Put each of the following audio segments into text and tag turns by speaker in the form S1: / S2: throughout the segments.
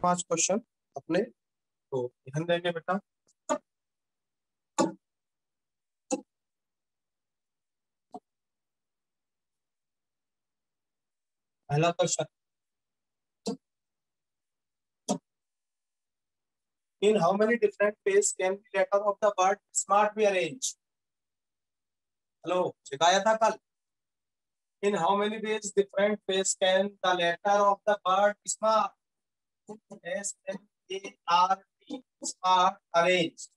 S1: 5 question अपने, तो ध्यान देंगे बेटा। पहला question, in how many different ways can the letter of the word smart be arranged? Hello, सिखाया था कल। इन how many ways different ways can the letter of the word smart, SMART, smart arranged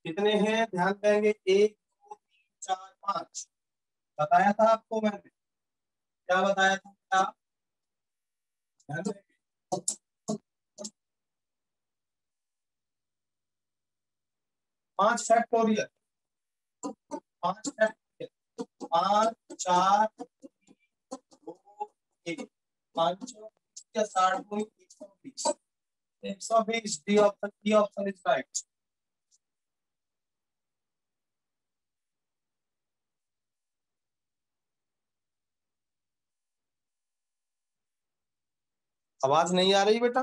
S1: कितने हैं? ध्यान देंगे, 1 2 3 4 5। बताया था आपको मैंने, क्या बताया था क्या? ध्यान देंगे, 5 फैक्टोरियल, 5 फैक्टोरियल, 5 4 3 2 1, 5 या 60 गुणित 120, 120। D option is right. आवाज नहीं आ रही बेटा?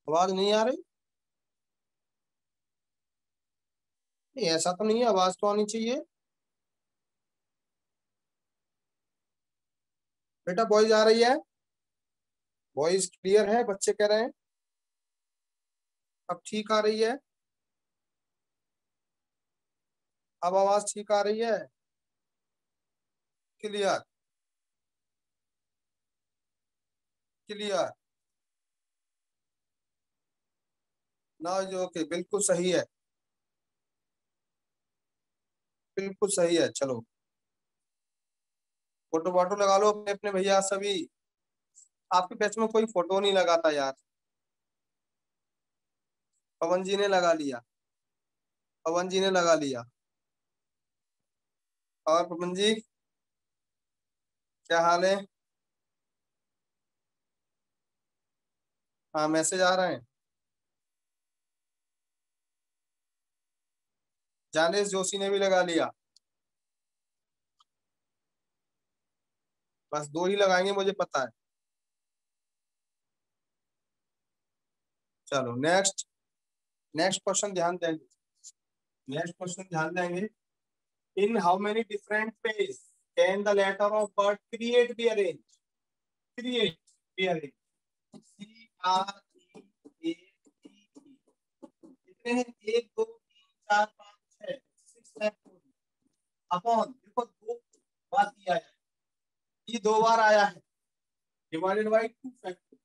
S1: आवाज नहीं आ रही? नहीं, ऐसा तो नहीं है, आवाज तो आनी चाहिए बेटा। वॉइस आ रही है? वॉइस क्लियर है? बच्चे कह रहे हैं अब ठीक आ रही है। अब आवाज ठीक आ रही है? क्लियर क्लियर ना? जो ओके, बिल्कुल सही है, बिल्कुल सही है। चलो फोटो वाटो लगा लो अपने अपने भैया सभी। आपके बैच में कोई फोटो नहीं लगाता यार। पवन जी ने लगा लिया, पवन जी ने लगा लिया। और पवन जी, क्या हाल है? हाँ, मैसेज आ रहे हैं। जानेश जोशी ने भी लगा लिया। बस 2 ही लगाएंगे, मुझे पता है। चलो नेक्स्ट, नेक्स्ट क्वेश्चन ध्यान देंगे, नेक्स्ट क्वेश्चन ध्यान देंगे। In how many different ways can the letter of word create be arrange? Create be arrange, CREATE। कितने हैं? 1 2 3 4 5 6, 6 फैक्टोरियल अपॉन, देखो 2 बार दिया है, ये 2 बार आया है, divided by 2 factorial,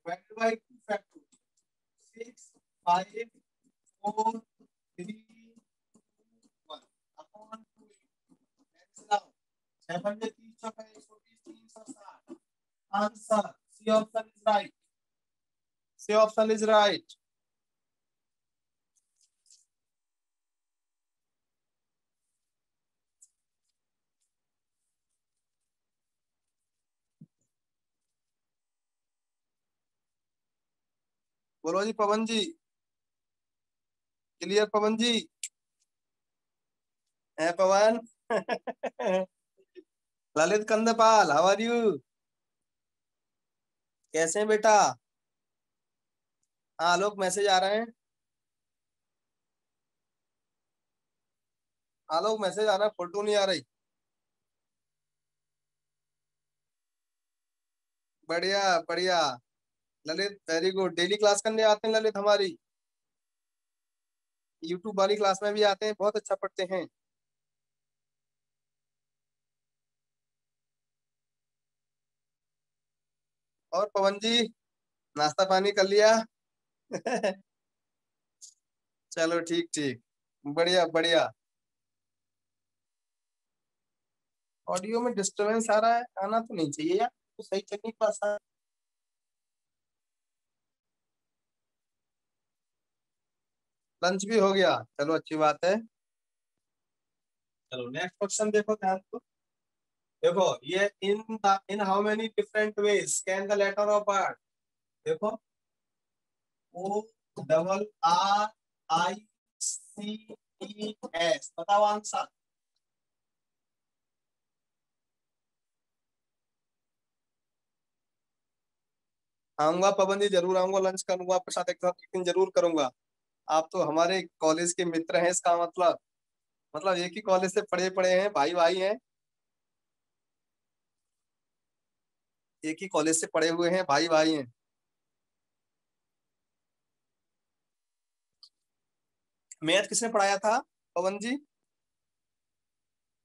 S1: divided by 2 factorial, 6 5 4 3 1 upon 2। Cancel out, 7 30 चौका 120, 360। Answer C option is right, C option is right. बोलो जी पवन जी, क्लियर पवन जी? है Pawan? Lalit Kandpal, how are you? कैसे हैं बेटा? हाँ, लोग मैसेज आ रहे हैं। हाँ, लोग मैसेज आ रहा है, फोटो नहीं आ रही। बढ़िया बढ़िया Lalit, very good. Daily class करने आते हैं ललित हमारी, यूट्यूब वाली क्लास में भी आते हैं, बहुत अच्छा पढ़ते हैं। और पवन जी, नाश्ता पानी कर लिया? चलो ठीक ठीक, बढ़िया बढ़िया। ऑडियो में डिस्टरबेंस आ रहा है, आना तो नहीं चाहिए यार, तो सही चल नहीं पाता। लंच भी हो गया, चलो अच्छी बात है। चलो नेक्स्ट क्वेश्चन देखो ध्यान तो। देखो ये in how many different ways can the letter of word, देखो O double R I C E S, बताओ आंसर।
S2: आऊंगा पवन जी, जरूर आऊंगा, लंच करूंगा आपके साथ, एक दिन जरूर करूंगा। आप तो हमारे कॉलेज के मित्र हैं, इसका मतलब एक ही कॉलेज से पढ़े पढ़े हैं, भाई भाई हैं, एक ही कॉलेज से पढ़े हुए हैं, भाई भाई हैं। मैथ किसने पढ़ाया था पवन जी?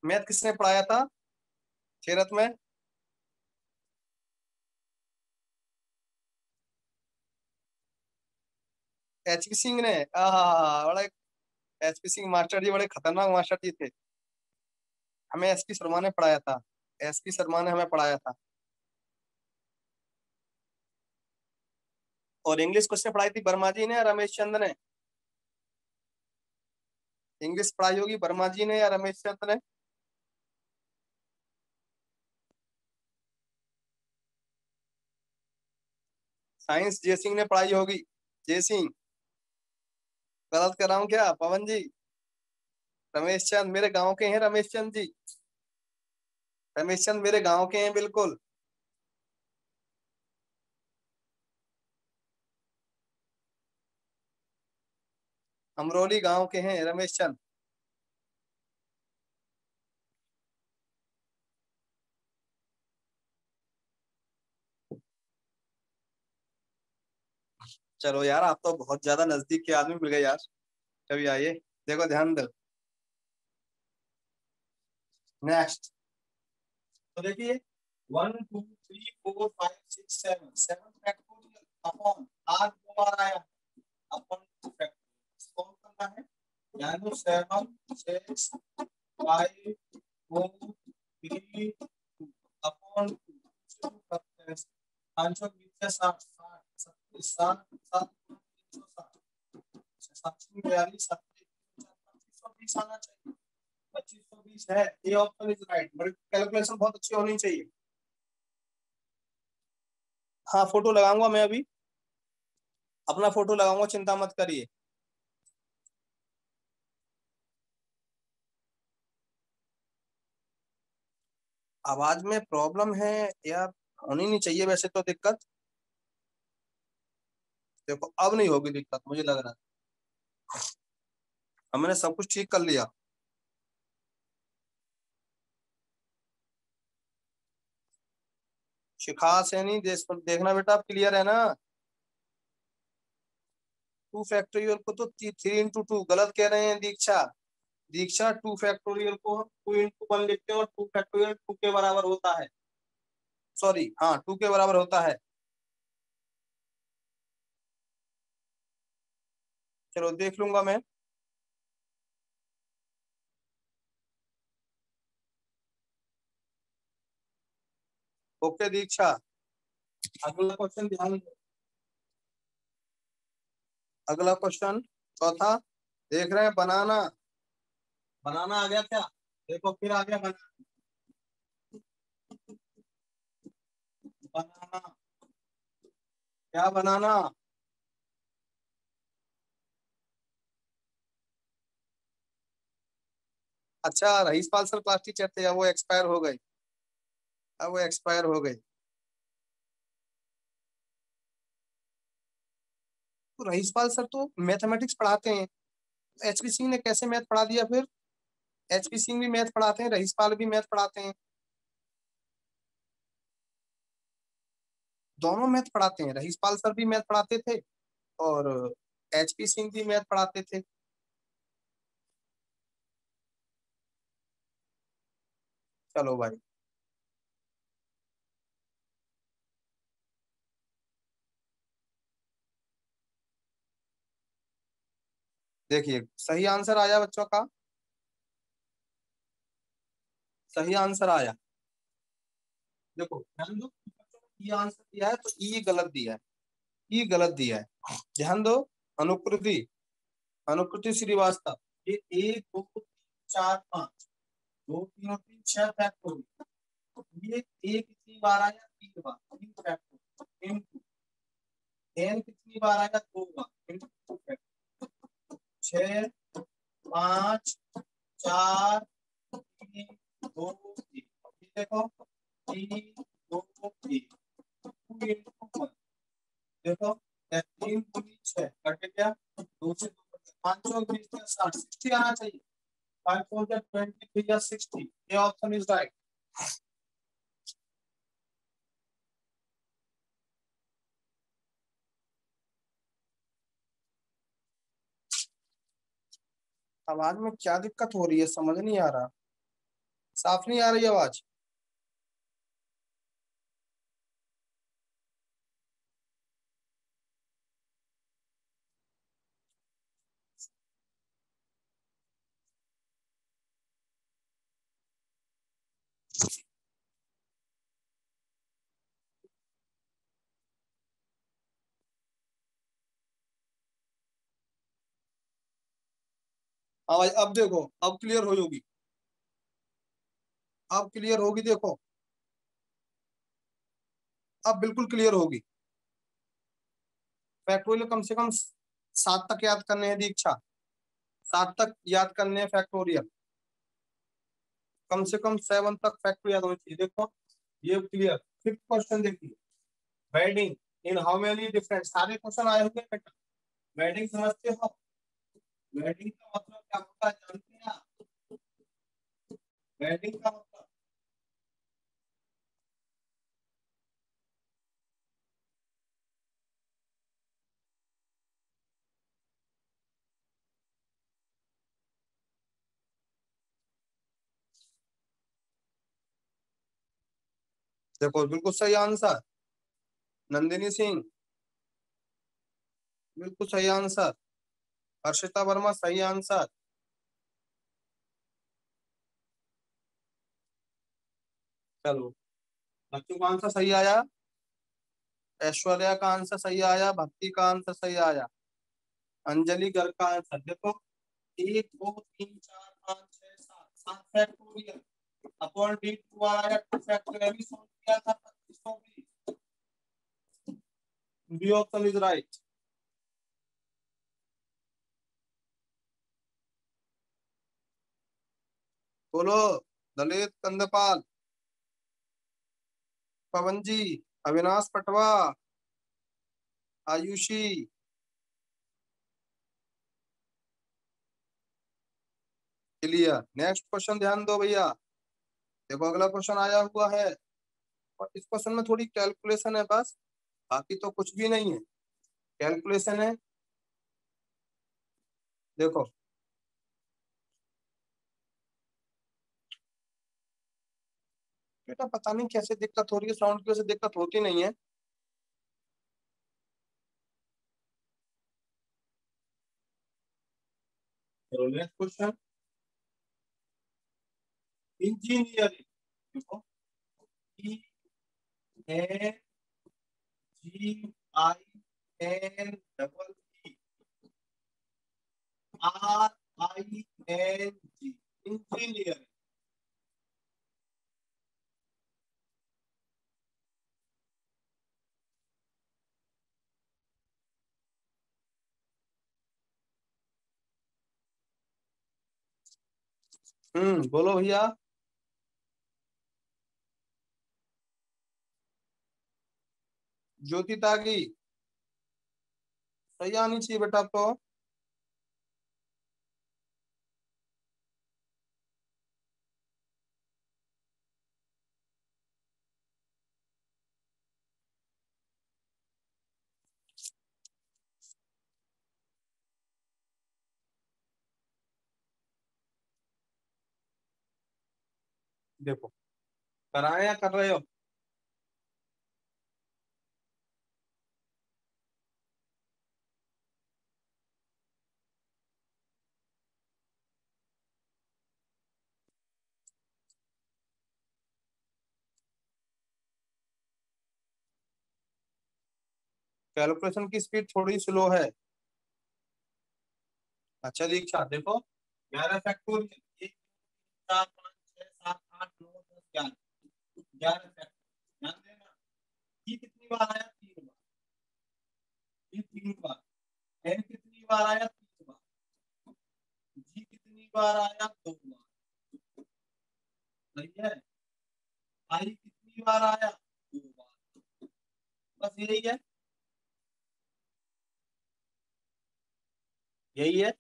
S2: मैथ किसने पढ़ाया था खेरत में? एचपी सिंह ने। बड़े एचपी सिंह मास्टर जी बड़े खतरनाक मास्टर जी थे। हमें एसपी शर्मा ने पढ़ाया था, एसपी शर्मा ने हमें पढ़ाया था। और इंग्लिश किसने पढ़ाई थी, वर्मा जी ने या रमेश चंद ने? इंग्लिश पढ़ाई होगी वर्मा जी ने या रमेश चंद ने? साइंस जय सिंह ने पढ़ाई होगी। जय सिंह। गलत कर रहा हूँ क्या पवन जी? रमेश चंद मेरे गांव के हैं, रमेश चंद जी। रमेश चंद मेरे गांव के हैं बिल्कुल। अमरोली गांव के हैं रमेश चंद। चलो यार, आप तो बहुत ज्यादा नजदीक के आदमी मिल गए यार। कभी आइए, देखो ध्यान दो। नेक्स्ट। तो देखिए, 1 2 3 4 5 6 7, 7 फैक्टोरियल अपॉन आज 2 बार आया अपॉन 2 फैक्टोरियल, कौन करना है? यानी 7 6 5 4 3 अपॉन 2 करते हैं। 5 20 60 60 7 742 2520 आना चाहिए। 2520 है, ये option is right, but calculation बहुत अच्छी होनी चाहिए। हाँ, फोटो लगाऊंगा मैं अभी, अपना फोटो लगाऊंगा, चिंता मत करिए। आवाज में प्रॉब्लम है यार, होनी नहीं चाहिए वैसे तो दिक्कत। देखो अब नहीं होगी दिक्कत, मुझे लग रहा है। अब मैंने सब कुछ ठीक कर लिया। शिखा सैनी देखना बेटा, आप क्लियर है ना? 2 फैक्टोरियल को तो 3 into 2 गलत कह रहे हैं दीक्षा। दीक्षा 2 फैक्टोरियल को हम 2 into 1 लिखते हैं, और 2 फैक्टोरियल 2 के बराबर होता है। सॉरी, हाँ 2 के बराबर होता है। चलो देख लूंगा मैं। ओके दीक्षा। अगला क्वेश्चन ध्यान दो। अगला क्वेश्चन चौथा, देख रहे हैं बनाना। बनाना आ गया क्या? देखो फिर आ गया बनाना। बनाना, क्या बनाना? अच्छा, रहीसपाल सर क्लास टीचर थे, अब वो एक्सपायर हो गए। अब वो एक्सपायर हो गए। तो रहीसपाल सर तो मैथमेटिक्स पढ़ाते हैं, एचपी सिंह ने कैसे मैथ पढ़ा दिया फिर? एचपी सिंह भी मैथ पढ़ाते हैं, रहीसपाल भी मैथ पढ़ाते हैं। दोनों मैथ पढ़ाते हैं, रहीसपाल सर भी मैथ पढ़ाते थे और एचपी सिंह भी मैथ पढ़ाते थे। चलो भाई। देखिए सही आंसर आया बच्चों का, सही आंसर आया। देखो ध्यान दो, ये आंसर दिया है तो ई गलत दिया है, ई गलत दिया है। ध्यान दो। अनुकृति, अनुकृति श्रीवास्तव, ये 1 2 3 4 5, 2 3 और 3 6 फैक्टोरियल, ये ए कितनी बार आया? 3 बार, 3 फैक्टोरियल इनटू एन कितनी बार आया? 2 बार इनटू 2 फैक्टोरियल। 6 5 4 3 2 1। देखो 3 2 1, 2 into 1
S1: देखो 3 दूनी 6 कटे क्या 2 से 2 5 20 60 60 आना चाहिए 5 4 23 या 60 ये ऑप्शन इज राइट। आवाज में क्या दिक्कत हो रही है समझ नहीं आ रहा, साफ नहीं आ रही आवाज। हाँ भाई अब देखो, अब क्लियर हो होगी, अब क्लियर होगी देखो, अब बिल्कुल क्लियर होगी। फैक्टोरियल कम से कम 7 तक याद करने हैं दीक्षा, 7 तक याद करने हैं फैक्टोरियल, कम से कम 7 तक फैक्टोरियल याद होनी चाहिए। देखो ये क्लियर। फिफ्थ क्वेश्चन देखिए, wedding in how many different, सारे क्वेश्चन आए होंगे बेटा। वेडिंग समझते हो, वेडिंग का मतलब क्या होता है जानते हैं आप? वेडिंग का मतलब देखो बिल्कुल सही आंसर नंदिनी सिंह, बिल्कुल सही आंसर हर्षिता वर्मा, सही आंसर। चलो बच्चों का आंसर सही आया, ऐश्वर्या का आंसर सही आया, भक्ति का आंसर सही आया, अंजलि गर्ग का आंसर देखो 1 2 3 4 5 6 7 7 फैक्टोरियल अपॉन डी 2 आया 2 फैक्टोरियल भी सॉल्व किया था 2520। B option is right. बोलो Dalit Kandpal, Pawan ji, Avinash Patwa, Aayushi. Clear. Next question ध्यान दो भैया, देखो अगला क्वेश्चन आया हुआ है और इस क्वेश्चन में थोड़ी कैलकुलेशन है बस, बाकी तो कुछ भी नहीं है, कैलकुलेशन है। देखो बेटा पता नहीं कैसे दिक्कत हो रही है, साउंड की वजह से दिक्कत होती नहीं है। चलो नेक्स्ट क्वेश्चन, इंजीनियरिंग देखो E N G I N double E R I N G, engineering. बोलो भैया। ज्योति तागी, सही आनी चाहिए बेटा अब तो। देखो कराए या कर रहे हो? कैलकुलेशन की स्पीड थोड़ी स्लो है। अच्छा दीक्षा देखो 11 फैक्टोरियल 1 4 5 6 7 8 9 10 11, 11 फैक्टोरियल ध्यान देना। ये कितनी बार आया 3 बार, ये 3 बार। एन कितनी बार आया 3 बार, जी कितनी बार आया 2 बार, सही है। आई कितनी बार आया 2 बार, बस यही है। यही है,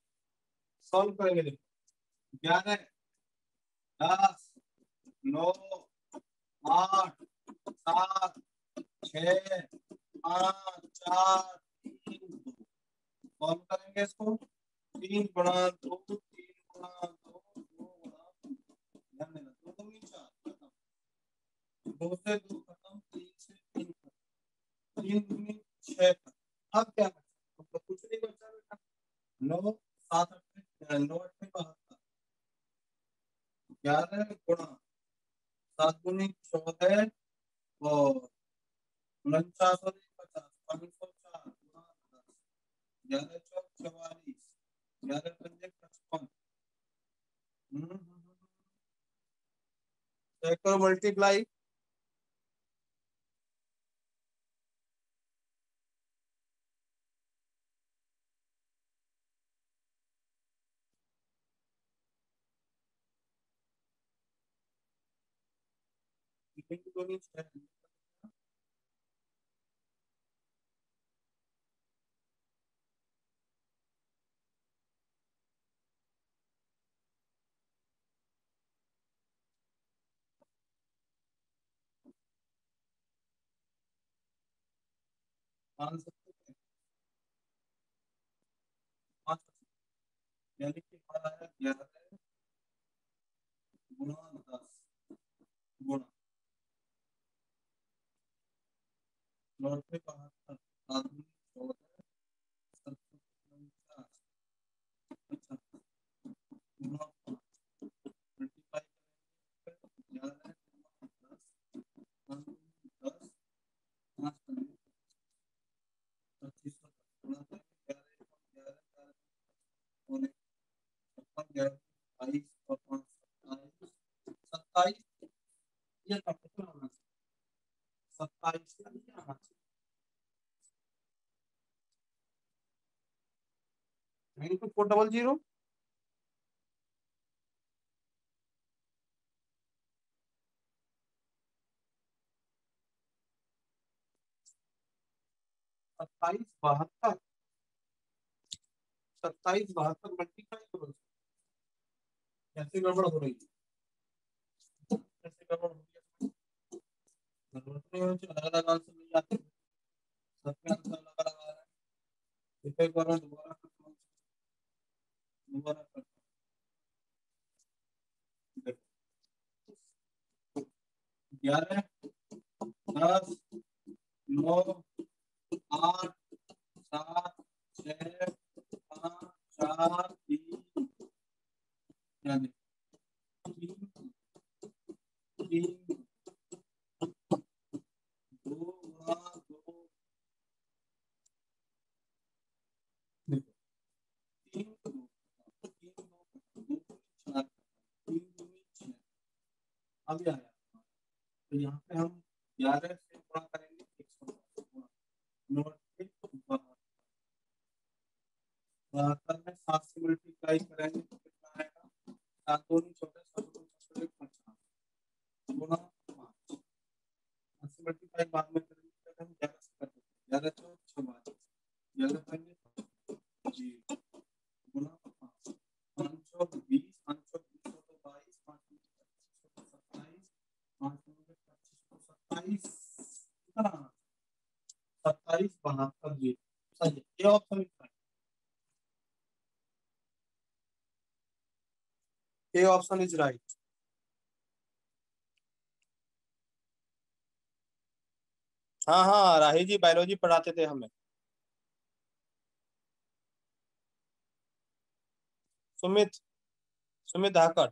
S1: सॉल्व करेंगे। देखो 11, 10, 9, 8, 7, 6, 5, 4, 3, 2। सॉल्व करेंगे इसको। 3 गुणा 2, 3 गुणा 2, 2 गुणा, ध्यान देना, 2 दूनी 4, खत्म। 2 से 2 खत्म, 3 से 3 खत्म, 3 दूनी 6 खत्म। अब क्या बचा? अब तो कुछ नहीं बचा बेटा। 9, 7, 8, 9, 8 72, 11 गुणा 7 दूनी 14 और 49 और 50, 504 गुणा 10, 11 चौक 44, 11 पंजे 55। चेक करो मल्टीप्लाई। यानी कि हमारा आया 11 गुणा 10 गुणा 9 72, 7 14, 749, अच्छा गुणा 5, मल्टीप्लाई करेंगे 11 गुणा 10, 10, 5 25 गुणा करेंगे 11 11 11 56, 22 और 5 27, 27। ये कैपिटल होना चाहिए, 27 का ये आना चाहिए। 92400, सत्ताईस बहत्तर, 27 72 मल्टीप्लाई करो। कैसे गड़बड़ हो रही है? कैसे गड़बड़ हो रही है? जरूरत नहीं होती, अलग अलग आंसर नहीं आते, सबके आंसर अलग अलग आ रहा है। एक बार मैं दोबारा करता हूँ, दोबारा करता हूँ। देखो 11, 10, 9, 8, 7, 6, 5, 4, 3, यानी 3, 2 गुणा 2, देखो 3 2, 3 2, 4, 3 दूनी 6। अब ये आया, तो यहाँ पे हम 11 से गुणा करेंगे 110 गुणा 9 72 में 7 से मल्टीप्लाई करेंगे तो कितना आएगा? 7 दूनी 14, 7 दूनी 50 गुणा 5, 7 से मल्टीप्लाई बाद में करेंगे तो हम 11 से कर देंगे, 11 चौक 44, 11 पंजे जी गुणा 5, 5 चौक 20, 5 चौक 20 तो 22, 5 27, 5 25 27, कितना 27 72 जी सही है। ये ऑप्शन है, ए ऑप्शन इज राइट। हाँ हाँ, राही जी बायोलॉजी पढ़ाते थे हमें। सुमित, सुमित धाकड़।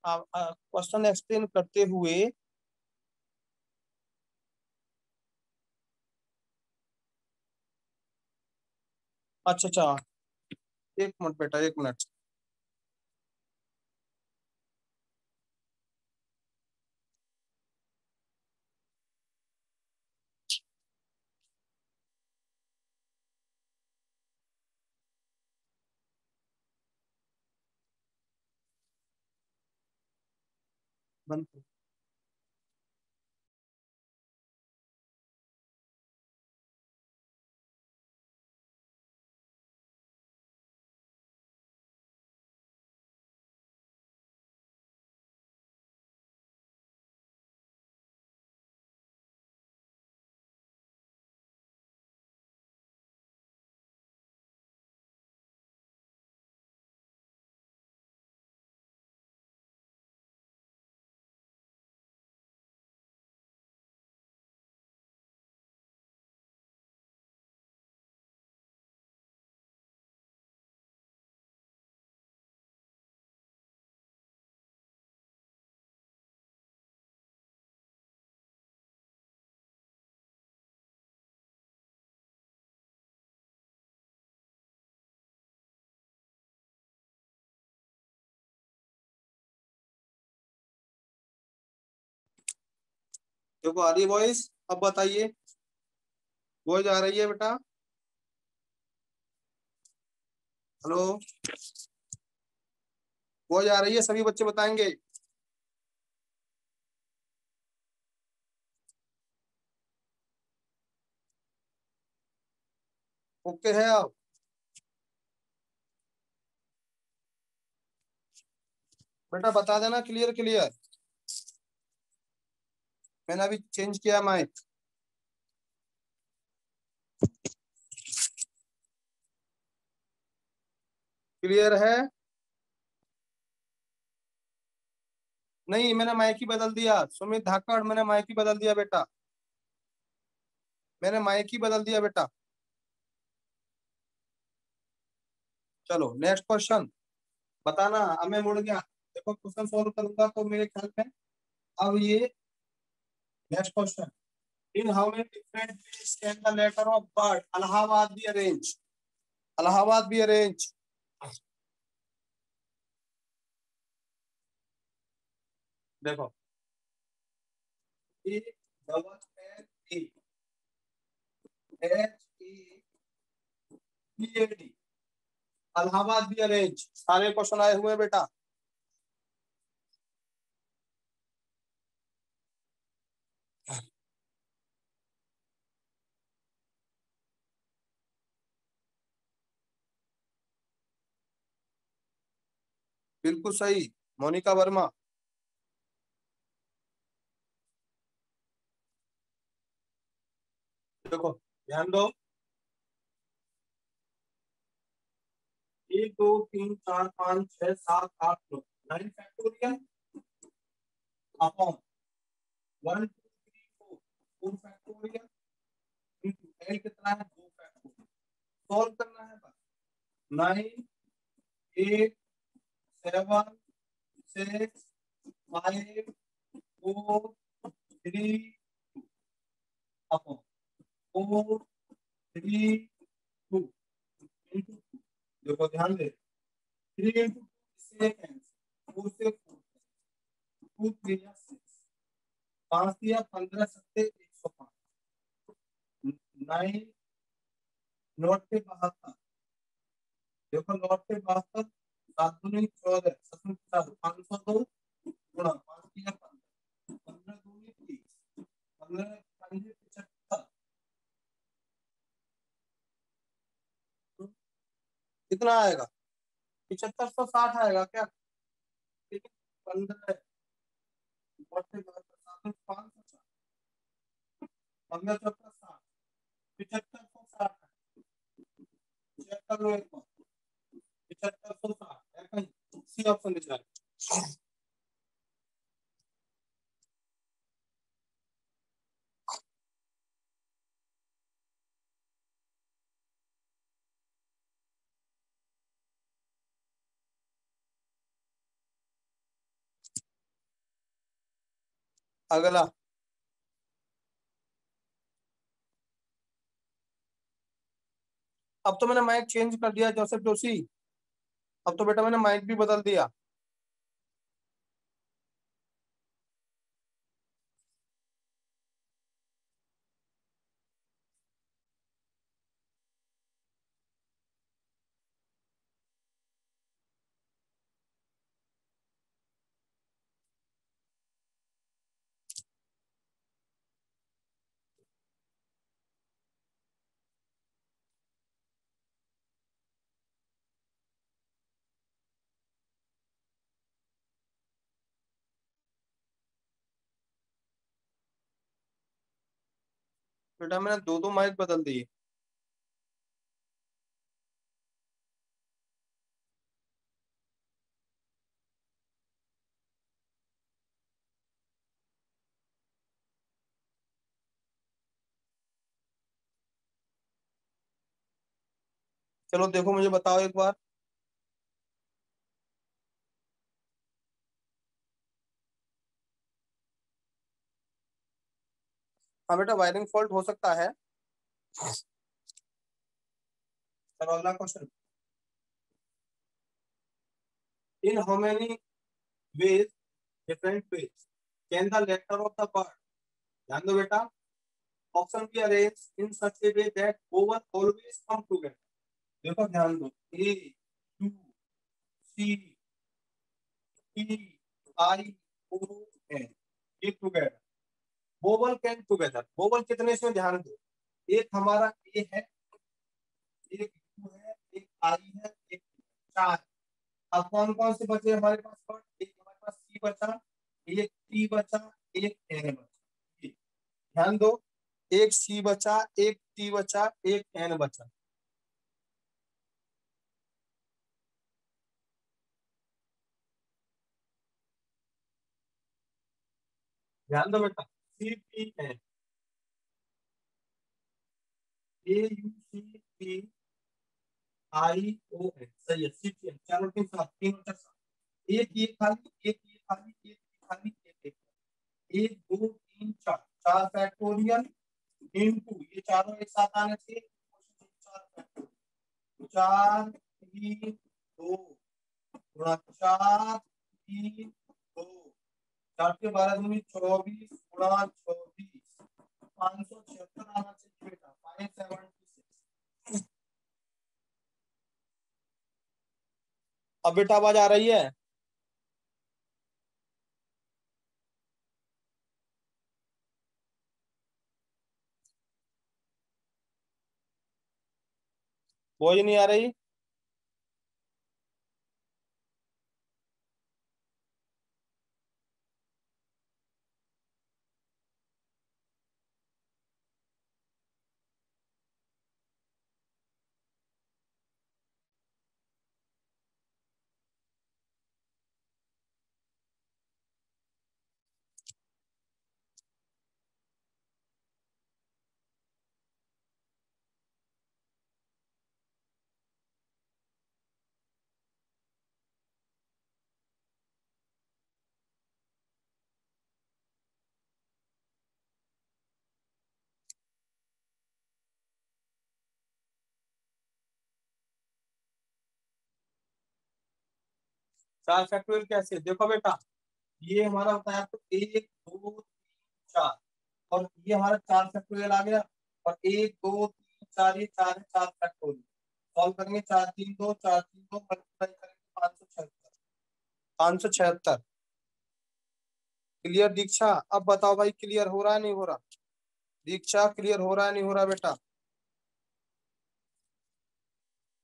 S1: आप क्वेश्चन एक्सप्लेन करते हुए अच्छा अच्छा, एक मिनट बेटा, एक मिनट। बंद।
S2: देखो आ रही है वॉइस, अब बताइए। वॉइस आ रही है बेटा? हेलो, वॉइस आ रही है? सभी बच्चे बताएंगे। ओके है अब? बेटा बता देना क्लियर क्लियर। मैंने अभी चेंज किया माइक। क्लियर है? नहीं, मैंने माइक ही बदल दिया। सुमित धाकड़, मैंने माइक ही बदल दिया बेटा। मैंने माइक ही बदल दिया बेटा। चलो नेक्स्ट क्वेश्चन बताना। अब मैं मुड़ गया, देखो क्वेश्चन सॉल्व करूंगा तो मेरे ख्याल में अब ये next question. In how many different ways can the letter of bird Allahabad be arranged? Allahabad be arranged. देखो A double L A H A B A D, Allahabad भी अरेंज। सारे क्वेश्चन आए हुए हैं बेटा। बिल्कुल सही, मोनिका वर्मा। देखो ध्यान दो, 1 2 3 4 5 6 7 8 9, 9 factorial upon 1 2 3 4 4 factorial into L कितना है 2 फैक्टोरियल। सॉल्व करना है बस। 9 8 7 6 5 4 3 अपॉन 4 3 2 इंटू। देखो ध्यान दे, 3 इंटू से कैंसिल, 4 से 4, 2 3 या 6, 5 या 15 सत्ते 105, 9 नॉट के 72। देखो नॉट के 72, 7 दूनी 14, 7 502 गुणा 5 या 15, 15 दूनी 30, 15 5 75। कितना आएगा? 7560 आएगा क्या? ठीक है, 15 नॉट के 72, 7 500, 15 14 60, 7560 चेक कर लो एक बार। 7560 है कहीं? सी ऑप्शन दिख रहा है। अगला, अब तो मैंने माइक चेंज कर दिया जोसेफ जोशी। अब तो बेटा मैंने माइक भी बदल दिया। बेटा मैंने दो दो माइक बदल दिए। चलो देखो मुझे बताओ एक बार। हाँ बेटा वायरिंग फॉल्ट हो सकता है। चलो अगला question. In how many ways, different ways can the letter of the word
S1: ध्यान दो बेटा, ऑप्शन की arrange in such a way that vowel always come together. देखो ध्यान दो, A U C T I O N, ये together, vowel can together. Vowel कितने इसमें ध्यान दो, एक हमारा ए है, एक यू है, एक आई है, एक चार। अब कौन कौन से बचे हमारे पास वर्ड, एक हमारे पास सी बचा, एक टी बचा, एक एन बचा। ध्यान दो, एक सी बचा, एक टी बचा, एक एन बचा। ध्यान दो बेटा, C T N, A U C T I O N, सही है, सी टी एन। चलो तीन सात, तीन बचा सात। एक ये खाली, एक ये खाली, एक ये खाली, एक एक दो तीन चार, चार फैक्टोरियल इनटू ये चारों एक साथ आने से चार फैक्टोरियल, चार तीन दो गुणा चार तीन दो, चार के 12 दूनी 24 गुणा 24, 576 आना चाहिए बेटा, 576। अब बेटा आवाज आ रही है? वो नहीं आ रही? चार फैक्टोरियल कैसे, देखो बेटा, ये हमारा होता है आपको एक दो तीन चार, और ये हमारा चार फैक्टोरियल आ गया, और एक दो तीन चार, ये चार है, चार फैक्टोरियल सॉल्व करेंगे, चार तीन दो, चार तीन दो मल्टीप्लाई करेंगे 576, 576। क्लियर दीक्षा? अब बताओ भाई, क्लियर हो रहा है नहीं हो रहा? दीक्षा क्लियर हो रहा है नहीं हो रहा बेटा?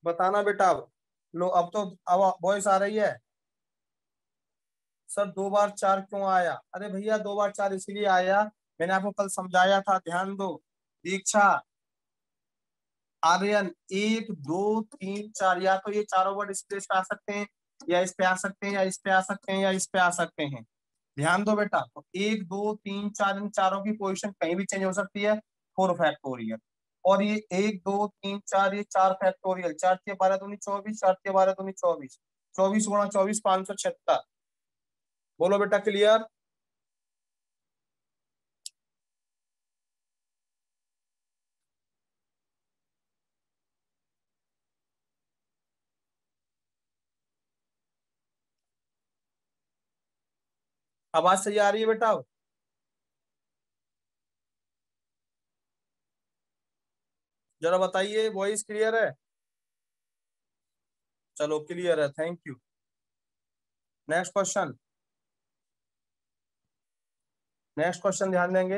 S1: बताना बेटा। अब लो, अब तो अब वॉइस आ रही है। सर दो बार चार क्यों आया? अरे भैया दो बार चार इसलिए आया, मैंने आपको कल समझाया था, ध्यान दो। दीक्षा, आर्यन, एक दो तीन चार, या तो ये चारों वर्ड इस पे आ सकते हैं, या इस पे आ सकते हैं, या इस पे आ सकते हैं, या इस पे आ सकते हैं। ध्यान दो बेटा, तो एक दो तीन चार, इन चारों की पोजीशन कहीं भी चेंज हो सकती है, फोर फैक्टोरियल। और ये एक दो तीन चार, ये चार फैक्टोरियल, चार के 12 दूनी 24, चार के 12 दूनी 24, 24 गुणा 24, 576। बोलो बेटा क्लियर? आवाज सही आ रही है बेटा? जरा बताइए, वॉइस क्लियर है? चलो क्लियर है, thank you. Next question, next question ध्यान देंगे।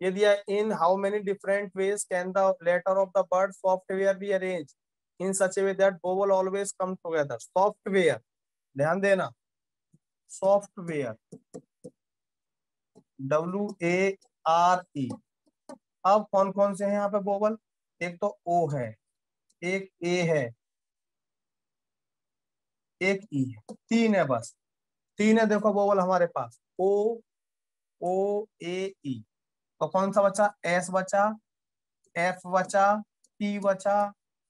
S1: ये दिया, in how many different ways can the letter of the word software be arrange in such a way that vowel always come together. Software, ध्यान देना, software, WARE। अब कौन कौन से हैं यहाँ पे वोवल? एक तो ओ है, एक ए है, एक ई है, तीन है बस, तीन है देखो वोवल हमारे पास, O O A E। तो कौन सा बचा? एस बचा, एफ बचा, टी बचा,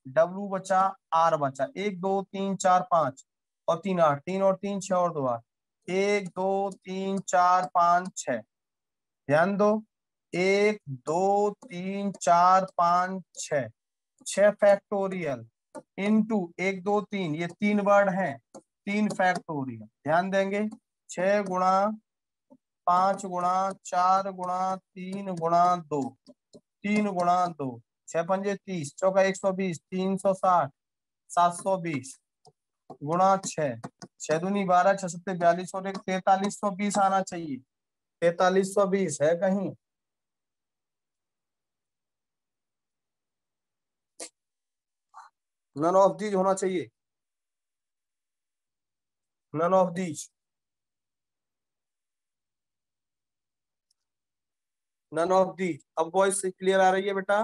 S1: डब्ल्यू बचा, आर बचा। एक दो तीन चार पांच और तीन आठ, तीन और तीन छह और दो आठ, एक दो तीन चार पांच छह। ध्यान दो, एक दो तीन चार पांच छह, छह फैक्टोरियल इनटू एक दो तीन, ये तीन वर्ड हैं, तीन फैक्टोरियल। ध्यान देंगे, छह गुणा 5 गुणा 4 गुणा 3 गुणा 2, 3 गुणा 2, 6×5 = 30, चौका 120, 360, 720 गुणा 6, 6×2 = 12, 6×7 = 42 और 4320 आना चाहिए। 4320 है कहीं? नन ऑफ दीज होना चाहिए, none of these, none of these. अब वॉइस क्लियर आ रही है बेटा?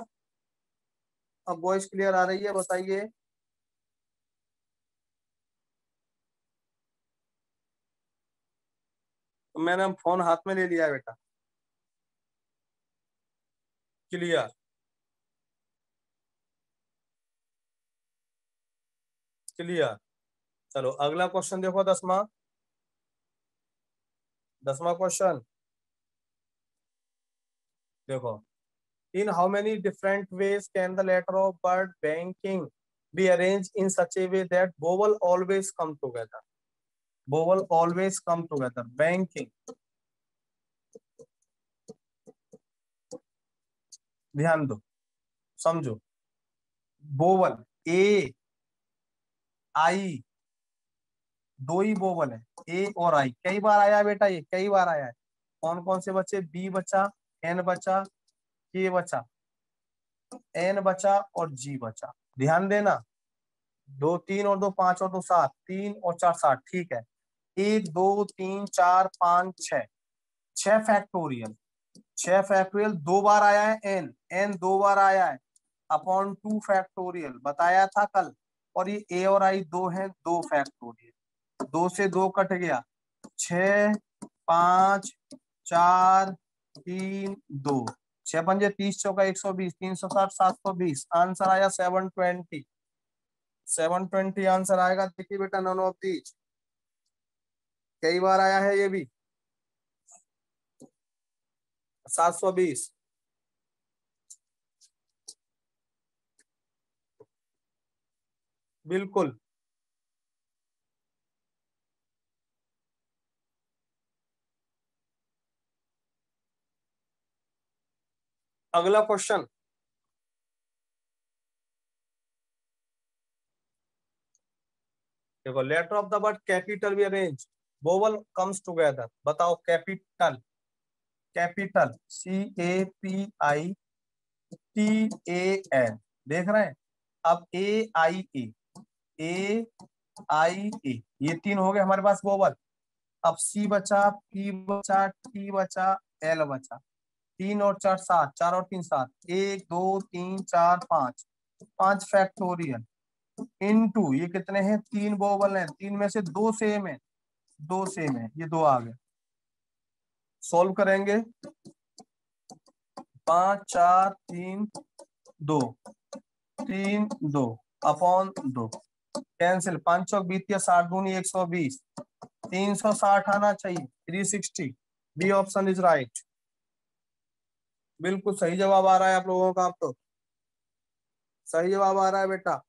S1: अब वॉइस क्लियर आ रही है, बताइए। तो मैंने फोन हाथ में ले लिया है बेटा। क्लियर? क्लियर। चलो अगला क्वेश्चन देखो, 10वां क्वेश्चन देखो। In how many different ways can the letter of word banking be arrange in such a way that vowel always come together? vowel always come together, banking. ध्यान दो, समझो। vowel ए आई, दो ही vowel है, ए और आई। कई बार आया है बेटा, ये कई बार आया है। कौन कौन से बच्चे? बी बचा, एन बचा, के बचा, एन बचा और जी बचा। ध्यान देना, 2 3 और 2 5 और 2 7, 3 और 4 7, ठीक है। 1 2 3 4 5 6, 6 फैक्टोरियल। 6 फैक्टोरियल 2 बार आया है, एन एन 2 बार आया है, अपॉन 2 फैक्टोरियल बताया था कल। और ये ए और आई दो हैं, 2 फैक्टोरियल। 2 से 2 कट गया, 6 5 4 3 2, 6×5 = 30, चौका 120, 360, 720। आंसर आया 720। 720 आंसर आएगा। देखिए बेटा, नन ऑफ दीज, कई बार आया है ये भी। 720। बिल्कुल। अगला क्वेश्चन देखो। Letter of the word capital be arrange, vowel comes together. बताओ कैपिटल, कैपिटल CAPITAL, देख रहे हैं? अब AIA ये 3 हो गए हमारे पास वोवल। अब सी बचा, पी बचा, टी बचा, एल बचा। 3 और 4 7, 4 और 3 7, 1 2 3 4 5, 5 फैक्टोरियल इनटू ये कितने हैं? 3 वोवल हैं, 3 में से 2 सेम है, 2 सेम है, ये 2 आ गए। सॉल्व करेंगे, 5 4 3 2, 3 2 अपॉन 2, कैंसिल। 5 चौक 20, 60 दूनी 120, 360 आना चाहिए, 360। B option is right. बिल्कुल सही जवाब आ रहा है आप लोगों का। आप तो सही जवाब आ रहा है बेटा।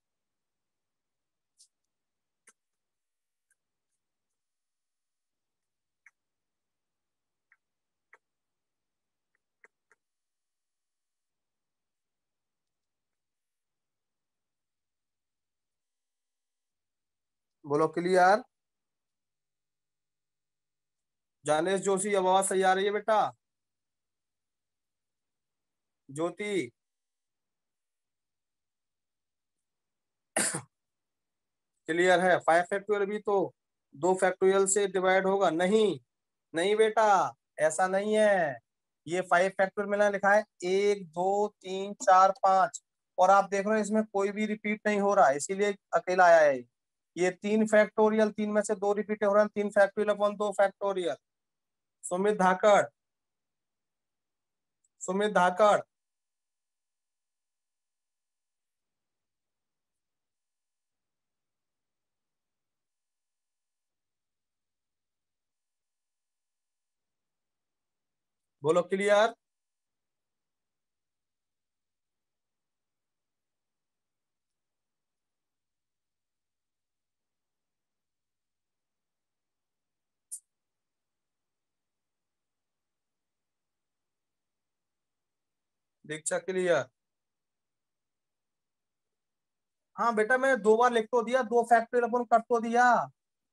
S1: बोलो क्लियर? जानेश जोशी, अब आवाज सही आ रही है बेटा? ज्योति, क्लियर है? 5 फैक्टोरियल भी तो 2 फैक्टोरियल से डिवाइड होगा? नहीं, नहीं बेटा, ऐसा नहीं है। ये 5 फैक्टोरियल में लिखा है 1 2 3 4 5, और आप देख रहे हो इसमें कोई भी रिपीट नहीं हो रहा है, इसीलिए अकेला आया है। ये 3 फैक्टोरियल, 3 में से 2 रिपीट हो रहे हैं, 3 फैक्टोरियल अपॉन 2 फैक्टोरियल। सुमित धाकड़, सुमित धाकड़, बोलो क्लियर?
S2: दीक्षा क्लियर।
S1: हाँ बेटा, मैं 2 बार लिख तो दिया, 2 फैक्टोरियल अपन कर तो दिया।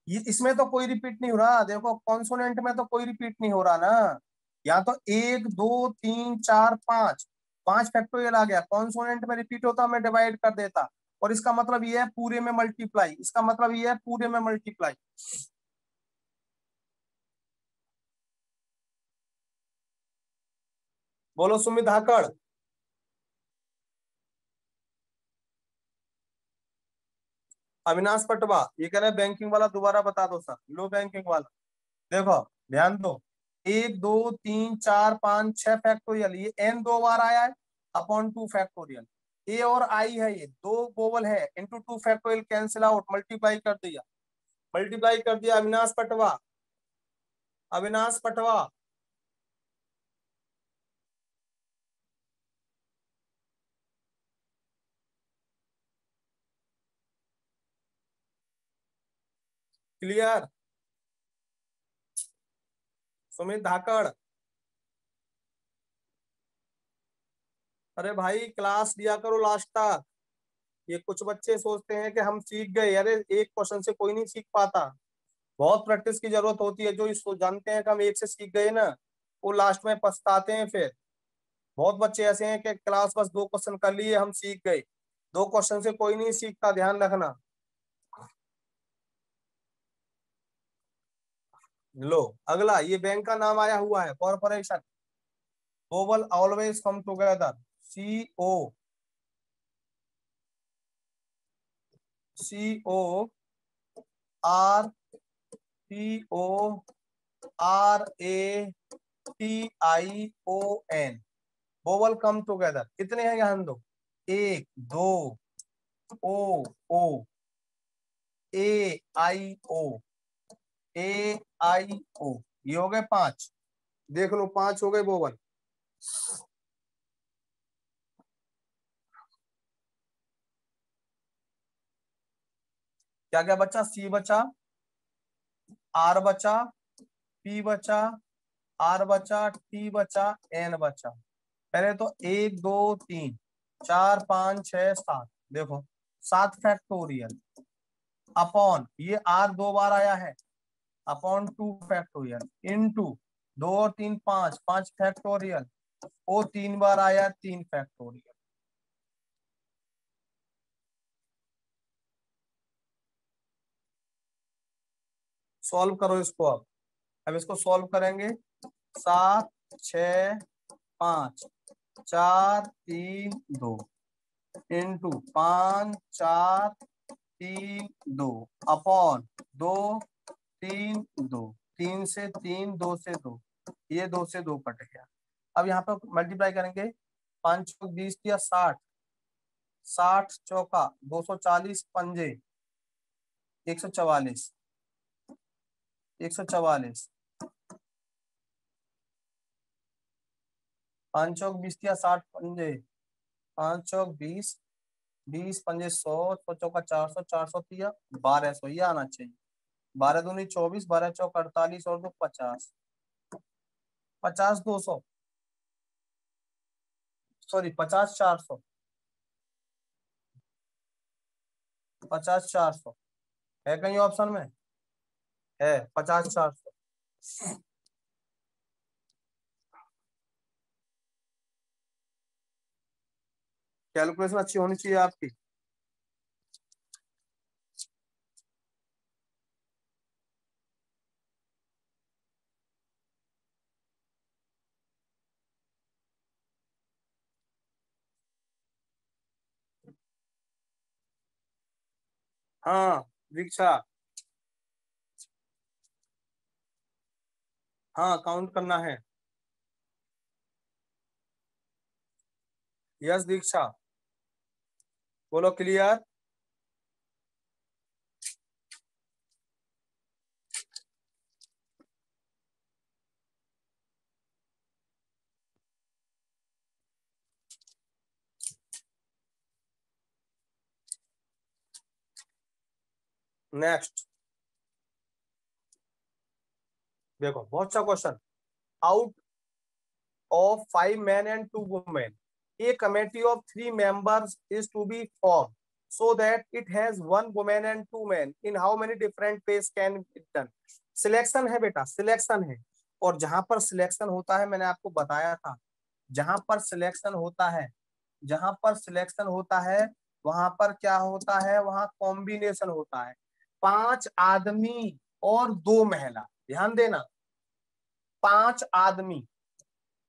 S1: ये इसमें तो कोई रिपीट नहीं हो रहा, देखो कॉन्सोनेंट में तो कोई रिपीट नहीं हो रहा ना। यहाँ तो 1 2 3 4 5, 5 फैक्टोरियल आ गया। कॉन्सोनेंट में रिपीट होता मैं डिवाइड कर देता। और इसका मतलब ये है पूरे में मल्टीप्लाई, इसका मतलब ये है पूरे में मल्टीप्लाई। बोलो सुमित धाकड़। अविनाश पटवा ये कह रहे हैं बैंकिंग वाला दोबारा बता दो सर, लो बैंकिंग वाला। देखो ध्यान दो, 1 2 3 4 5 6 फैक्टोरियल, ये एन 2 बार आया है अपॉन 2 फैक्टोरियल। ए और आई है, ये 2 वोवल है, into 2 factorial, cancel out, multiply कर दिया, मल्टीप्लाई कर दिया। अविनाश पटवा, अविनाश पटवा। क्लियर। सुमित धाकड़। अरे भाई क्लास लिया करो लास्ट तक। ये कुछ बच्चे सोचते हैं कि हम सीख गए, अरे एक क्वेश्चन से कोई नहीं सीख पाता, बहुत प्रैक्टिस की जरूरत होती है। जो इसको जानते हैं कि हम एक से सीख गए ना, वो लास्ट में पछताते हैं फिर। बहुत बच्चे ऐसे हैं कि क्लास बस 2 क्वेश्चन कर लिए, हम सीख गए। 2 क्वेश्चन से कोई नहीं सीखता, ध्यान रखना। लो अगला, ये बैंक का नाम आया हुआ है, corporation. Vowel always come together, CO, CORPORATION, vowel come together. कितने हैं यहाँ दो, 1 2, O AIO, AIO, ये हो गए 5। देख लो 5 हो गए वोवल। क्या क्या बचा, C बचा, R बचा, P बचा, R बचा, T बचा, N बचा। पहले तो 1 2 3 4 5 6 7, देखो 7 फैक्टोरियल अपॉन, ये R 2 बार आया है, अपॉन 2 फैक्टोरियल इनटू 2 और 3 5, 5 फैक्टोरियल, वो 3 बार आया, 3 फैक्टोरियल। सॉल्व करो इसको अब इसको सॉल्व करेंगे। 7 6 5 4 3 2 इंटू 5 4 3 2 अपॉन 2 3 2, 3 से 3, 2 से 2, ये 2 से 2 कट गया। अब यहाँ पे मल्टीप्लाई करेंगे, 5 चौक 20 या 60, 60 चौका 240 पंजे 144, 144, 5 चौक 20 या 60 पंजे, 5 चौक 20, 20 पंजे 100, 100 चौका 400, 400 तिया 1200, ये आना चाहिए। 12 दूनी 24, 12 चौक 48 और 2 50, 50 200, सॉरी 50 400, 50 400 है कहीं ऑप्शन में, है 50 400। कैलकुलेशन अच्छी होनी चाहिए आपकी। हाँ दीक्षा, हाँ काउंट करना है। यस दीक्षा, बोलो क्लियर। नेक्स्ट देखो, बहुत अच्छा question. Out of 5 men and 2 women, A committee of 3 members is to be formed so that it has 1 woman and 2 men. In how many different ways can it done? Selection है बेटा, selection है, और जहां पर selection होता है मैंने आपको बताया था, जहां पर सिलेक्शन होता है, जहां पर सिलेक्शन होता है वहां पर क्या होता है, वहां कॉम्बिनेशन होता है। 5 आदमी और 2 महिला, ध्यान देना, 5 आदमी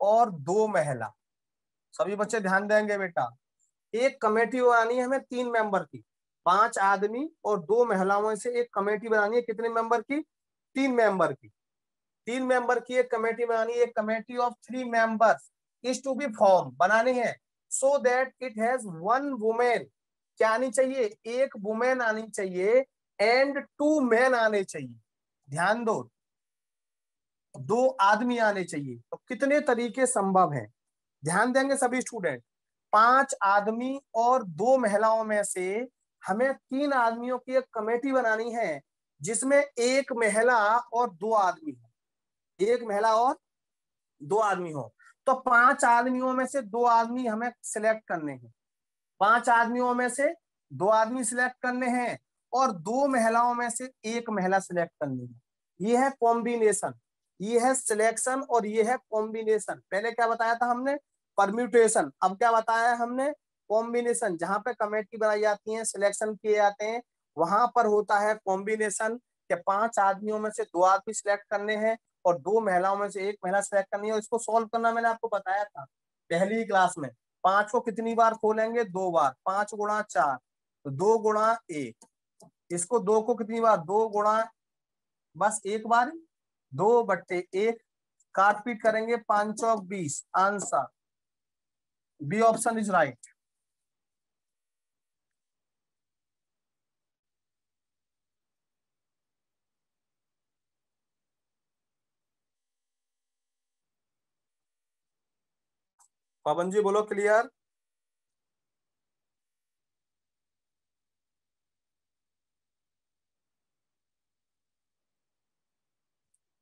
S1: और 2 महिला, सभी बच्चे ध्यान देंगे बेटा। एक कमेटी बनानी है हमें 3 मेंबर की, 5 आदमी और 2 महिलाओं से एक कमेटी बनानी है, कितने मेंबर की? 3 मेंबर की। 3 मेंबर की एक कमेटी बनानी है, committee of 3 members is to be form, बनानी है, so that it has 1 women, क्या आनी चाहिए? एक वुमेन आनी चाहिए, एंड 2 मेन आने चाहिए। ध्यान दो, 2 आदमी आने चाहिए। तो कितने तरीके संभव है, ध्यान देंगे सभी स्टूडेंट। 5 आदमी और 2 महिलाओं में से हमें 3 आदमियों की एक कमेटी बनानी है जिसमें एक महिला और 2 आदमी हो, एक महिला और 2 आदमी हो। तो 5 आदमियों में से 2 आदमी हमें सिलेक्ट करने हैं, 5 आदमियों में से 2 आदमी सिलेक्ट करने हैं, और 2 महिलाओं में से एक महिला सिलेक्ट करनी है। ये है कॉम्बिनेशन, ये है सिलेक्शन और ये है कॉम्बिनेशन। पहले क्या बताया था हमने? परम्यूटेशन। अब क्या बताया है हमने? कॉम्बिनेशन। जहां पे कमेटी बनाई जाती है, सिलेक्शन किए जाते हैं, वहां पर होता है कॉम्बिनेशन, के 5 आदमियों में से 2 आदमी सिलेक्ट करने हैं और 2 महिलाओं में से एक महिला सिलेक्ट करनी है। इसको सॉल्व करना मैंने आपको बताया था पहली ही क्लास में। 5 को कितनी बार खोलेंगे? 2 बार, 5 गुणा 4, तो 2 गुणा 1। इसको 2 को कितनी बार? 2 गुणा, बस एक बार, 2/1, काट पीट करेंगे, 5 चौक 20, answer B option is right. Pawan ji बोलो क्लियर।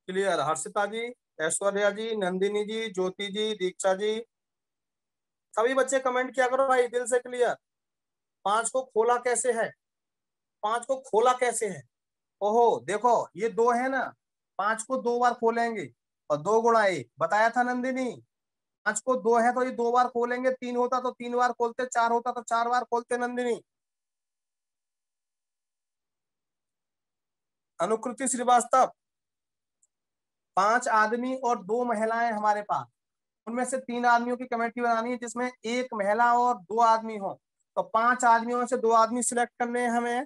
S1: क्लियर। हर्षिता जी, ऐश्वर्या जी, नंदिनी जी, ज्योति जी, दीक्षा जी, सभी बच्चे कमेंट किया करो भाई दिल से क्लियर। 5 को खोला कैसे है? 5 को खोला कैसे है? ओहो देखो, ये 2 है ना, 5 को 2 बार खोलेंगे, और 2 गुणा 1 बताया था नंदिनी। 5 को 2 है तो ये 2 बार खोलेंगे, 3 होता तो 3 बार खोलते, 4 होता तो 4 बार खोलते नंदिनी। अनुकृति श्रीवास्तव, 5 आदमी और 2 महिलाएं हमारे पास, उनमें से 3 आदमियों की कमेटी बनानी है जिसमें एक महिला और 2 आदमी हो। तो 5 आदमियों में से 2 आदमी सिलेक्ट करने हैं हमें,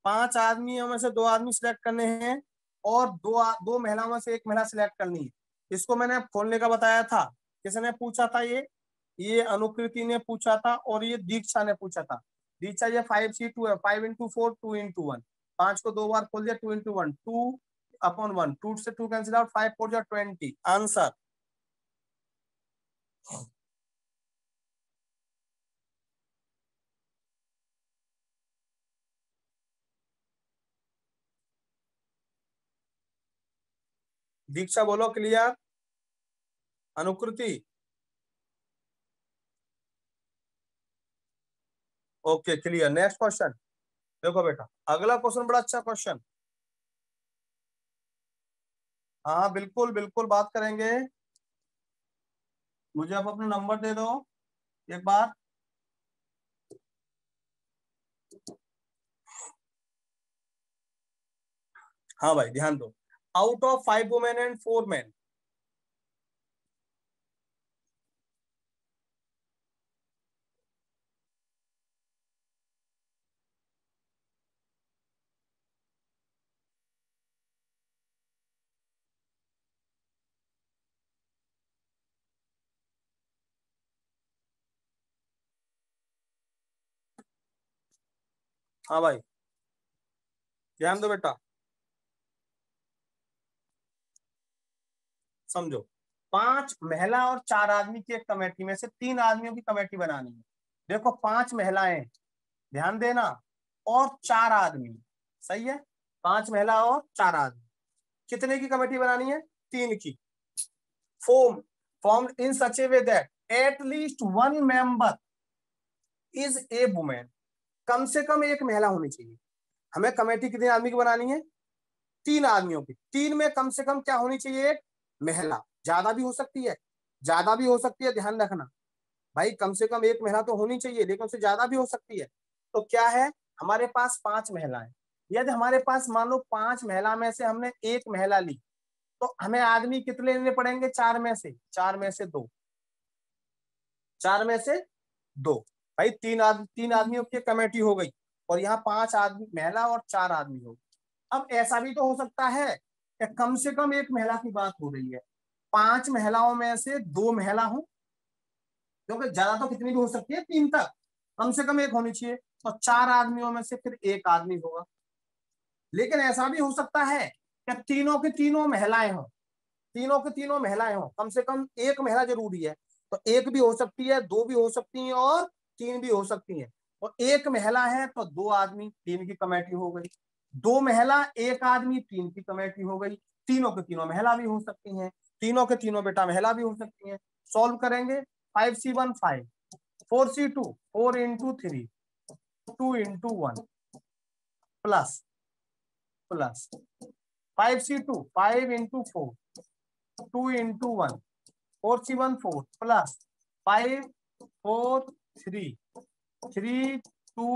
S1: 5 आदमियों में से 2 आदमी सिलेक्ट करने हैं, और 2 महिलाओं में से एक महिला सिलेक्ट करनी है। इसको मैंने खोलने का बताया था। किसने पूछा था? ये अनुकृति ने पूछा था और ये दीक्षा ने पूछा था। दीक्षा, ये 5C2 है, 5x4 2x1, 5 को 2 बार खोल दिया, 2x1, 2/1, 2 से 2 कैंसिल आउट, 5 4 20, आंसर। दीक्षा बोलो क्लियर। अनुकृति ओके क्लियर। नेक्स्ट क्वेश्चन देखो बेटा, अगला क्वेश्चन बड़ा अच्छा क्वेश्चन। हाँ बिल्कुल बिल्कुल बात करेंगे। मुझे आप अपना नंबर दे दो एक बार। हाँ भाई ध्यान दो, out of 5 women and 4 main. हाँ भाई ध्यान दो बेटा, समझो। 5 महिला और 4 आदमी की एक कमेटी में से 3 आदमियों की कमेटी बनानी है। देखो 5 महिलाएं, ध्यान देना, और 4 आदमी, सही है, 5 महिला और 4 आदमी, कितने की कमेटी बनानी है? 3 की। Form form in such a way that at least one member is a women, कम से कम एक महिला होनी चाहिए। हमें कमेटी कितने आदमी की बनानी है? 3 आदमियों की। 3 में कम से कम क्या होनी चाहिए? एक महिला। ज्यादा भी हो सकती है, ज्यादा भी हो सकती है, ध्यान रखना भाई, कम से कम एक महिला तो होनी चाहिए, लेकिन उससे ज्यादा भी हो सकती है। तो क्या है, हमारे पास 5 महिलाएं। यदि हमारे पास मान लो 5 महिला में से हमने एक महिला ली, तो हमें आदमी कितने लेने पड़ेंगे? 4 में से 2, 4 में से 2। भाई 3 आदमियों की कमेटी हो गई, और यहाँ 5 आदमी महिला और 4 आदमी हो गए। अब ऐसा भी तो हो सकता है कि कम से कम एक महिला की बात हो रही है, 5 महिलाओं में से 2 महिला हो, क्योंकि ज्यादा तो कितनी भी हो सकती है, 3 तक, कम से कम एक होनी चाहिए। तो 4 आदमियों में से फिर एक आदमी होगा। लेकिन ऐसा भी हो सकता है कि तीनों की तीनों महिलाएं हों, तीनों की तीनों महिलाएं हों, कम से कम एक महिला जरूरी है। तो एक भी हो सकती है, 2 भी हो सकती हैं, और 3 भी हो सकती हैं। और एक महिला है तो 2 आदमी, 3 की कमेटी हो गई। 2 महिला, एक आदमी, 3 की कमेटी हो गई। तीनों के तीनों महिला भी हो सकती हैं, तीनों के तीनों बेटा महिला भी हो सकती हैं। सॉल्व करेंगे। 5C1 5, 4C2 4 into 3, 2 into 1, plus plus 5C2 5 into 4, 2 into 1, 4C1 4, plus 5 4 3, 3 2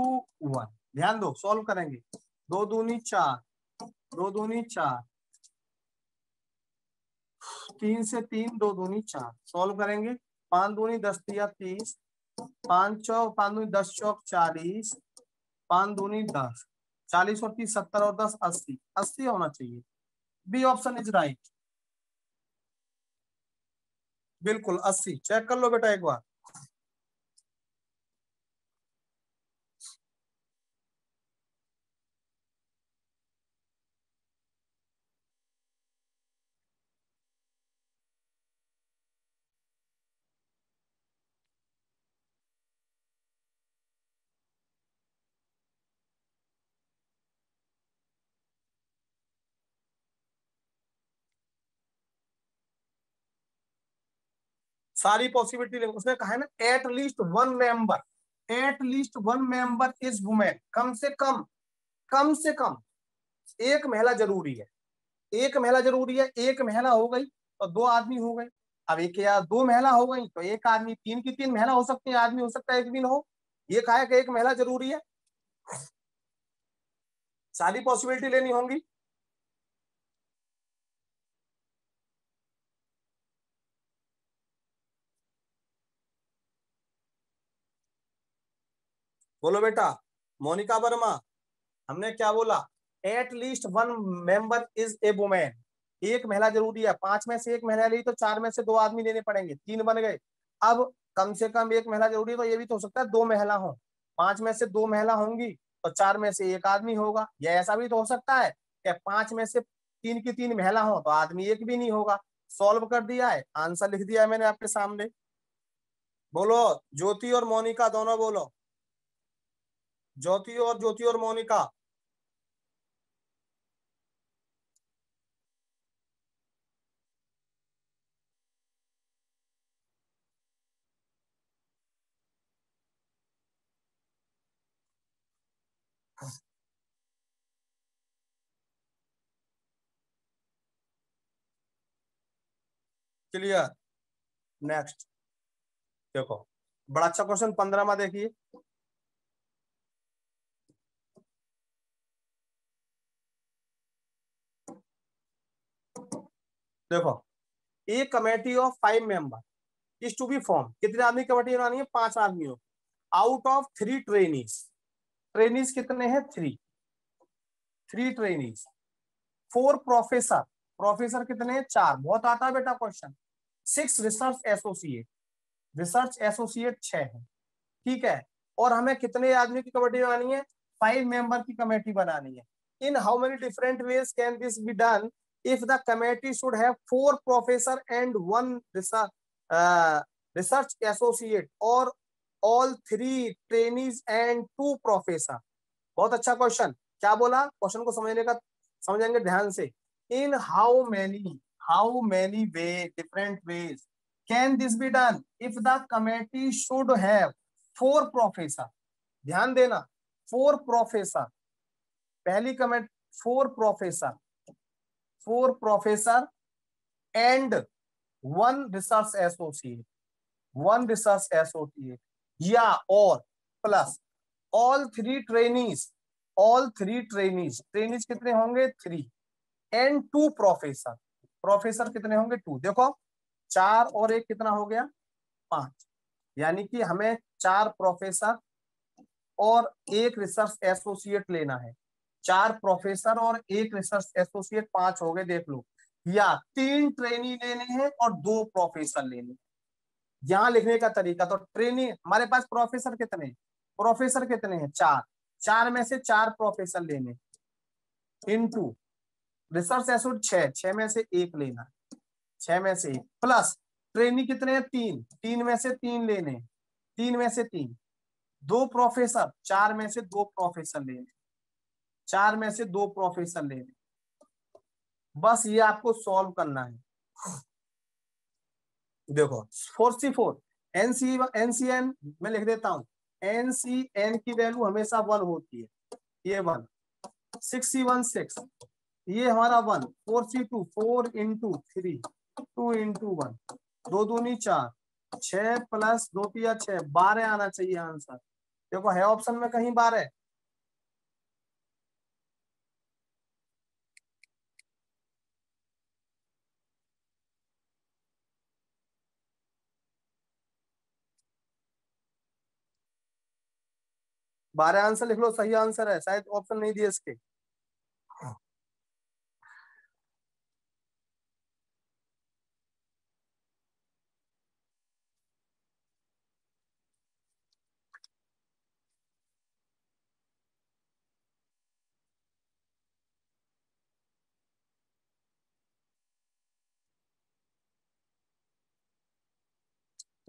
S1: 1। ध्यान दो, सॉल्व करेंगे। 2 दूनी 4, 2 दूनी 4, 3 से 3, 2 दूनी 4। सॉल्व करेंगे। 5 दूनी 10 या 30, 5 चौक 5 दूनी 10 चौक 40, 5 दूनी 10, 40 और 30 70 और 10 80, 80 होना चाहिए। बी ऑप्शन इज राइट, बिल्कुल 80। चेक कर लो बेटा एक बार। सारी पॉसिबिलिटी उसने कहा है ना, at least one member, at least one member is women, कम से कम, कम से कम एक महिला जरूरी है। एक महिला जरूरी है, एक महिला हो गई तो 2 आदमी हो गए। अब एक या 2 महिला हो गई तो एक आदमी, 3 की 3 महिला हो सकती है, आदमी हो सकता है एक भी ना हो। ये कहा है कि एक महिला जरूरी है। सारी पॉसिबिलिटी लेनी होंगी। बोलो बेटा। मोनिका वर्मा, हमने क्या बोला? Eight least one member is a women, एक महिला जरूरी है। 5 में से एक महिला ली तो 4 में से 2 आदमी लेने पड़ेंगे, 3 बन गए। अब कम से कम एक महिला जरूरी है, तो ये भी तो हो सकता है 2 महिला हो। 5 में से 2 महिला होंगी तो 4 में से एक आदमी होगा। या ऐसा भी तो हो सकता है कि 5 में से 3 की 3 महिला हो तो आदमी एक भी नहीं होगा। सॉल्व कर दिया है, आंसर लिख दिया है मैंने आपके सामने। बोलो ज्योति और मोनिका, दोनों बोलो। ज्योति और मोनिका। क्लियर। नेक्स्ट देखो, बड़ा अच्छा क्वेश्चन 15 में देखिए। देखो, a committee of 5 member is to be form, कितने आदमी कमेटी बनानी है? 5 आदमियों। आउट ऑफ 3 ट्रेनीज, ट्रेनीज कितने हैं? 3 ट्रेनीज। 4 प्रोफेसर, प्रोफेसर कितने हैं? 4। बहुत आता है बेटा question. 6 research associate, research associate 6 है, ठीक है। और हमें कितने आदमी की कमेटी बनानी है? 5 मेंबर की कमेटी बनानी है। इन how many different ways can this be done if the committee should have 4 professor and 1 research associate or all 3 trainees and 2 professor? बहुत अच्छा क्वेश्चन। क्या बोला? क्वेश्चन को समझेंगे ध्यान से। इन how many way different ways can this be done if the committee should have 4 professor. ध्यान देना 4 प्रोफेसर, पहली committee 4 professor and 1 research associate, 1 research associate, या और प्लस ऑल 3 ट्रेनीज, ट्रेनीज कितने होंगे 3 एंड 2 प्रोफेसर, प्रोफेसर कितने होंगे 2। देखो 4 और 1 कितना हो गया 5, यानी कि हमें 4 प्रोफेसर और 1 रिसर्च एसोसिएट लेना है। 4 प्रोफेसर और 1 रिसर्च एसोसिएट 5 हो गए, देख लो। या 3 ट्रेनी लेने हैं और 2 प्रोफेसर लेने हैं। यहां लिखने का तरीका, तो ट्रेनी हमारे पास प्रोफेसर कितने हैं 4, 4 में से 4 प्रोफेसर लेने इनटू रिसर्च एसोसिएट 6, 6 में से 1 लेना, 6 में से 1 प्लस ट्रेनी कितने हैं 3, 3 में से 3 लेने, 3 में से 3, 2 प्रोफेसर, 4 में से 2 प्रोफेसर लेने, 4 में से 2 प्रोफेसर लेने। बस ये आपको सॉल्व करना है। देखो 4C4 एनसीएन मैं लिख देता हूं, एनसीएन की वैल्यू हमेशा 1 होती है, ये 1। 6C1 6, ये हमारा 1। 4C2 4 इंटू 3 2 इंटू 1, 2 दूनी 4, 6 प्लस 2 तिया 6, 12 आना चाहिए आंसर। देखो है ऑप्शन में कहीं 12, आंसर लिख लो, सही आंसर है, शायद ऑप्शन नहीं दिए इसके।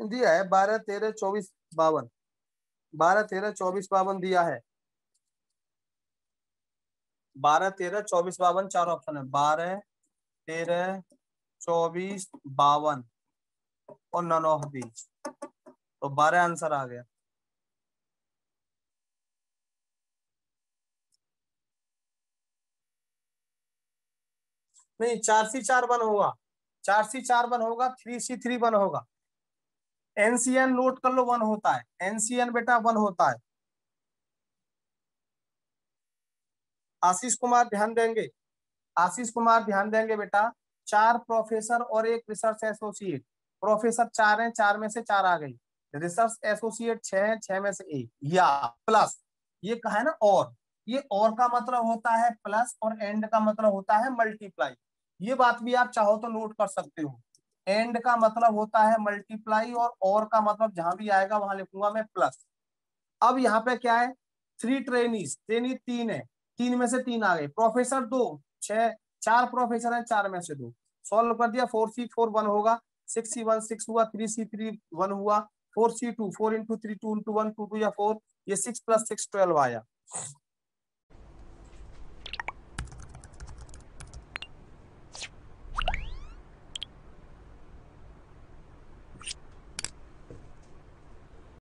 S1: दिया है 12 13 24 52, 12 13 24 52 दिया है, 12 13 24 52 4 ऑप्शन है, 12 13 24 52 और नन ऑफ दीज, तो 12 आंसर आ गया। नहीं 4C4 1 होगा, 4C4 1 होगा, 3C3 1 होगा। एनसीएन नोट कर लो 1 होता है, एनसीएन बेटा 1 होता है। आशीष कुमार ध्यान देंगे, आशीष कुमार ध्यान देंगे बेटा। 4 प्रोफेसर और 1 रिसर्च एसोसिएट, प्रोफेसर 4 हैं, 4 में से 4 आ गई, रिसर्च एसोसिएट 6 है, 6 में से 1, या प्लस ये कहा है ना और, ये और का मतलब होता है प्लस और एंड का मतलब होता है मल्टीप्लाई। ये बात भी आप चाहो तो नोट कर सकते हो, एंड का मतलब होता है मल्टीप्लाई और का मतलब जहां भी आएगा वहां लिखूंगा मैं प्लस। अब यहाँ पे क्या है 3 ट्रेनीज, ट्रेनी 3 है, 3 में से 3 आ गए, प्रोफेसर 2, 6, 4 प्रोफेसर है, 4 में से 2, सॉल्व कर दिया। 4C4 1 होगा, 6C1 6 हुआ, 3C3 1 हुआ, 4C2 4 इंटू 3 2 इंटू 1 2 2 या 4, ये 6 + 6 12 आया।